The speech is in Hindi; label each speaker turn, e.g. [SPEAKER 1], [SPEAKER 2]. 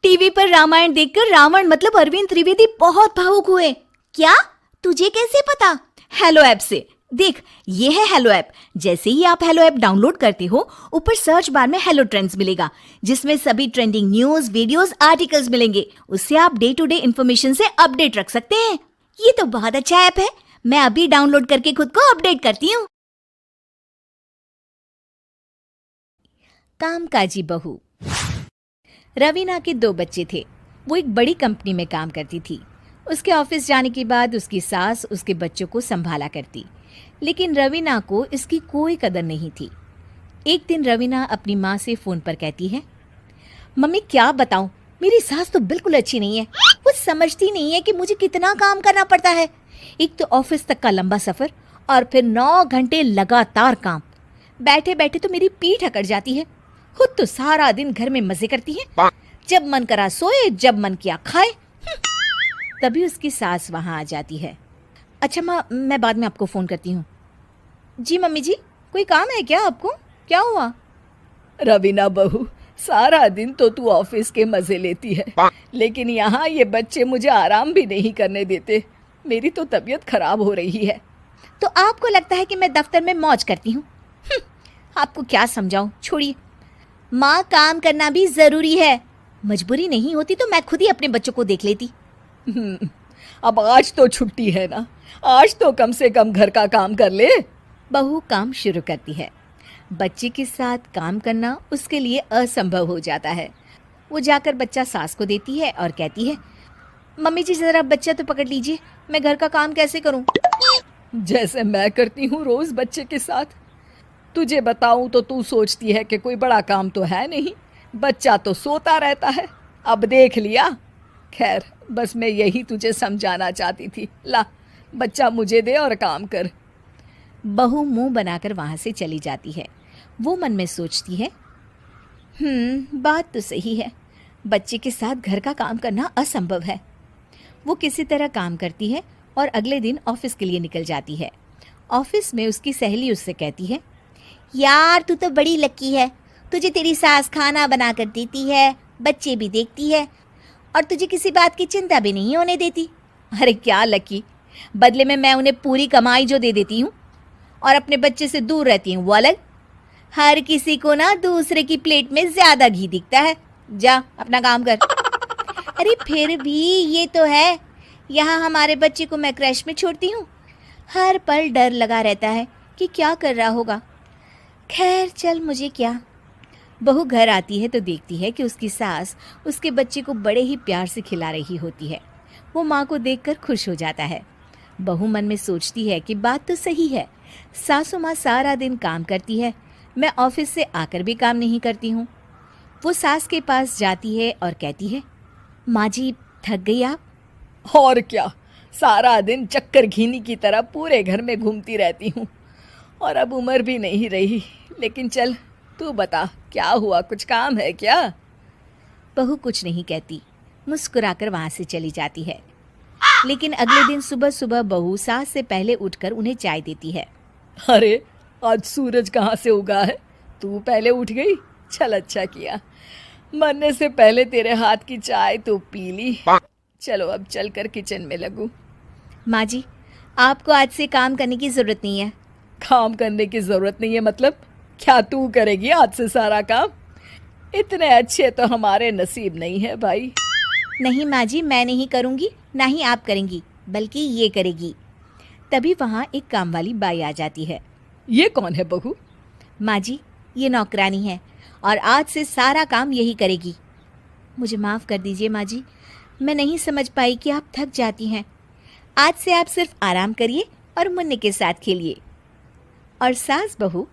[SPEAKER 1] टीवी पर रामायण देखकर रावण मतलब अरविंद त्रिवेदी बहुत भावुक हुए। क्या? तुझे कैसे पता? हेलो ऐप से। देख, ये है हेलो ऐप। जैसे ही आप हेलो ऐप डाउनलोड करते हो, ऊपर सर्च बार में हेलो ट्रेंड्स मिलेगा, जिसमें सभी ट्रेंडिंग न्यूज, वीडियोस, आर्टिकल्स मिलेंगे। उससे आप डे टू डे इन्फॉर्मेशन से अपडेट रख सकते हैं। ये तो बहुत अच्छा ऐप है। मैं अभी डाउनलोड करके खुद को अपडेट करती हूँ। कामकाजी बहू। रवीना के 2 बच्चे थे। वो एक बड़ी कंपनी में काम करती थी। उसके ऑफिस जाने के बाद उसकी सास उसके बच्चों को संभाला करती, लेकिन रवीना को इसकी कोई कदर नहीं थी। एक दिन रवीना अपनी माँ से फोन पर कहती है, मम्मी क्या बताऊं, मेरी सास तो बिल्कुल अच्छी नहीं है। वो समझती नहीं है कि मुझे कितना काम करना पड़ता है। एक तो ऑफिस तक का लंबा सफर और फिर 9 घंटे लगातार काम। बैठे बैठे तो मेरी पीठ अकड़ जाती है। खुद तो सारा दिन घर में मजे करती है, जब मन करा सोए, जब मन किया खाए। तभी उसकी सास वहां आ जाती है। अच्छा माँ, मैं बाद में आपको फोन करती हूँ। जी मम्मी जी, कोई काम है क्या आपको? क्या हुआ?
[SPEAKER 2] रवीना बहू, सारा दिन तो तू ऑफिस के मजे लेती है, लेकिन यहाँ ये बच्चे मुझे आराम भी नहीं करने देते। मेरी तो तबीयत खराब हो रही है।
[SPEAKER 1] तो आपको लगता है कि मैं दफ्तर में मौज करती हूँ? आपको क्या समझाऊं, छोड़िए। माँ, काम करना भी जरूरी है। मजबूरी नहीं होती तो मैं खुद ही अपने बच्चों को देख लेती।
[SPEAKER 2] अब आज तो छुट्टी है ना, आज तो कम से कम घर का काम कर ले।
[SPEAKER 1] बहू काम शुरू करती है। बच्चे के साथ काम करना उसके लिए असंभव हो जाता है। वो जाकर बच्चा सास को देती है और कहती है, मम्मी जी जरा बच्चा तो पकड़ लीजिए, मैं घर का काम कैसे करूं?
[SPEAKER 2] जैसे मैं करती हूँ रोज बच्चे के साथ। तुझे बताऊं तो तू सोचती है कि कोई बड़ा काम तो है नहीं, बच्चा तो सोता रहता है। अब देख लिया। खैर, बस मैं यही तुझे समझाना चाहती थी। ला, बच्चा मुझे दे और काम कर।
[SPEAKER 1] बहू मुंह बनाकर वहां से चली जाती है। वो मन में सोचती है, बात तो सही है, बच्चे के साथ घर का काम करना असंभव है। वो किसी तरह काम करती है और अगले दिन ऑफिस के लिए निकल जाती है। ऑफिस में उसकी सहेली उससे कहती है, यार तू तो बड़ी लकी है, तुझे तेरी सास खाना बना कर देती है, बच्चे भी देखती है और तुझे किसी बात की चिंता भी नहीं होने देती। अरे क्या लकी, बदले में मैं उन्हें पूरी कमाई जो दे देती हूँ और अपने बच्चे से दूर रहती हूँ वो अलग। हर किसी को ना दूसरे की प्लेट में ज्यादा घी दिखता है। जा अपना काम कर। अरे फिर भी ये तो है, यहाँ हमारे बच्चे को मैं क्रैश में छोड़ती हूँ, हर पल डर लगा रहता है कि क्या कर रहा होगा। खैर चल, मुझे क्या। बहू घर आती है तो देखती है कि उसकी सास उसके बच्चे को बड़े ही प्यार से खिला रही होती है। वो माँ को देखकर खुश हो जाता है। बहू मन में सोचती है कि बात तो सही है, सासू माँ सारा दिन काम करती है, मैं ऑफिस से आकर भी काम नहीं करती हूँ। वो सास के पास जाती है और कहती है, माँ जी थक गई आप?
[SPEAKER 2] और क्या, सारा दिन चक्कर घीनी की तरह पूरे घर में घूमती रहती हूँ और अब उम्र भी नहीं रही। लेकिन चल तू बता, क्या हुआ, कुछ काम है क्या?
[SPEAKER 1] बहू कुछ नहीं कहती, मुस्कुराकर वहां से चली जाती है। लेकिन अगले दिन सुबह सुबह बहू सास से पहले उठकर उन्हें चाय देती है।
[SPEAKER 2] अरे आज सूरज कहाँ से उगा है, तू पहले उठ गई? चल अच्छा किया, मरने से पहले तेरे हाथ की चाय तो पी ली। चलो अब चलकर किचन में लगूं।
[SPEAKER 1] माँ जी, आपको आज से काम करने की जरूरत नहीं है।
[SPEAKER 2] काम करने की जरूरत नहीं है मतलब? क्या तू करेगी आज से सारा काम? इतने अच्छे तो हमारे नसीब नहीं है भाई।
[SPEAKER 1] नहीं माँ जी, मैं नहीं करूँगी, ना ही आप करेंगी, बल्कि ये करेगी। तभी वहाँ एक काम वाली बाई आ जाती है।
[SPEAKER 2] ये कौन है बहू?
[SPEAKER 1] माँ जी, ये नौकरानी है और आज से सारा काम यही करेगी। मुझे माफ़ कर दीजिए माँ जी, मैं नहीं समझ पाई कि आप थक जाती हैं। आज से आप सिर्फ आराम करिए और मुन्ने के साथ खेलिए। और सास बहू